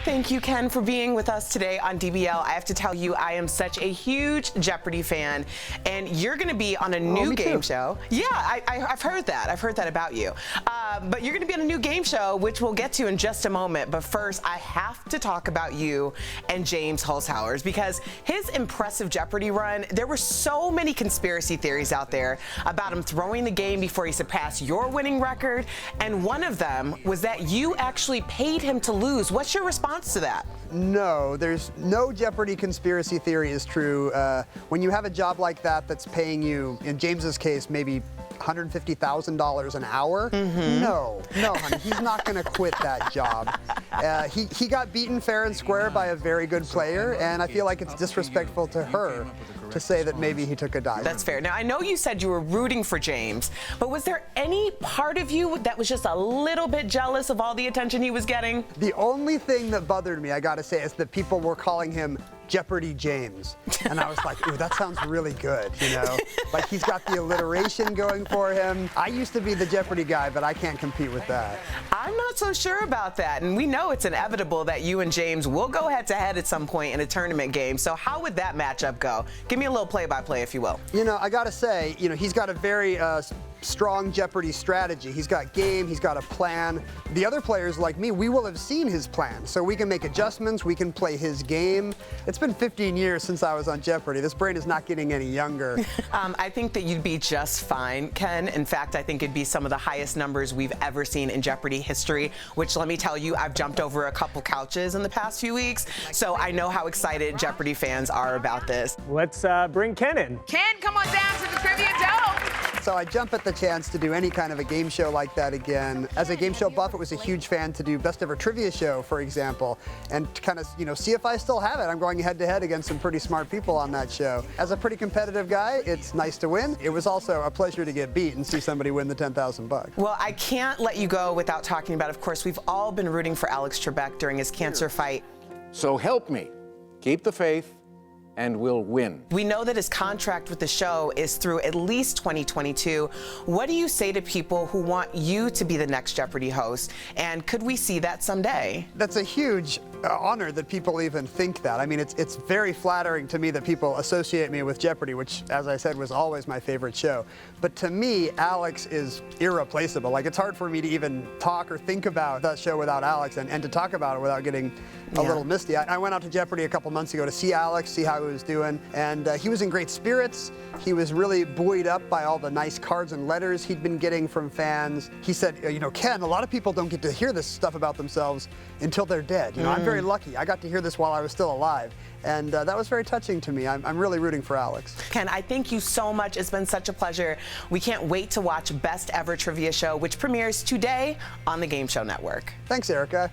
Thank you, Ken, for being with us today on DBL. I have to tell you, I am such a huge Jeopardy fan, and you're going to be on a new game show. Yeah, I've heard that. I've heard that about you. But you're going to be on a new game show, which we'll get to in just a moment. But first, I have to talk about you and James Holzhauer's, because his impressive Jeopardy run, there were so many conspiracy theories out there about him throwing the game before he surpassed your winning record. And one of them was that you actually paid him to lose. What's your response to that? No, there's no Jeopardy conspiracy theory is true. When you have a job like that that's paying you, in James's case, maybe $150,000 an hour, no, honey, he's not going to quit that job. He got beaten fair and square by a very good player, and I feel like it's disrespectful to her to say that maybe he took a dive. That's fair. Now, I know you said you were rooting for James, but was there any part of you that was just a little bit jealous of all the attention he was getting? The only thing that bothered me, I gotta say, is that people were calling him Jeopardy James. And I was like, ooh, that sounds really good, you know? Like, he's got the alliteration going for him. I used to be the Jeopardy guy, but I can't compete with that. I'm not so sure about that. And we know it's inevitable that you and James will go head-to-head at some point in a tournament game. So how would that matchup go? Give me a little play-by-play, if you will. You know, I gotta say, you know, he's got a very strong Jeopardy strategy. He's got game, he's got a plan. The other players like me, we will have seen his plan, so we can make adjustments, we can play his game. It's been 15 years since I was on Jeopardy. This brain is not getting any younger. I think that you'd be just fine, Ken. In fact, I think it'd be some of the highest numbers we've ever seen in Jeopardy history, which, let me tell you, I've jumped over a couple couches in the past few weeks, so I know how excited Jeopardy fans are about this. Let's bring Ken in. Ken, come on down to the Trivia Dome. So I jump at the chance to do any kind of a game show like that again. As a game show buff, it was a huge fan to do Best Ever Trivia Show, for example, and to kind of, you know, see if I still have it. I'm going head-to-head against some pretty smart people on that show. As a pretty competitive guy, it's nice to win. It was also a pleasure to get beat and see somebody win the $10,000. Well, I can't let you go without talking about, of course, we've all been rooting for Alex Trebek during his cancer fight. So help me. Keep the faith, and we'll win. We know that his contract with the show is through at least 2022. What do you say to people who want you to be the next Jeopardy host? And could we see that someday? That's a huge honor that people even think that. I mean, it's very flattering to me that people associate me with Jeopardy, which, as I said, was always my favorite show. But to me, Alex is irreplaceable. Like, it's hard for me to even talk or think about that show without Alex, and to talk about it without getting a little misty. I went out to Jeopardy a couple months ago to see Alex, see how he was doing, and he was in great spirits. He was really buoyed up by all the nice cards and letters he'd been getting from fans. He said, you know, Ken, a lot of people don't get to hear this stuff about themselves until they're dead. You know, I'm very lucky. I got to hear this while I was still alive, and that was very touching to me. I'm really rooting for Alex. Ken, I thank you so much. It's been such a pleasure. We can't wait to watch Best Ever Trivia Show, which premieres today on the Game Show Network. Thanks, Erica.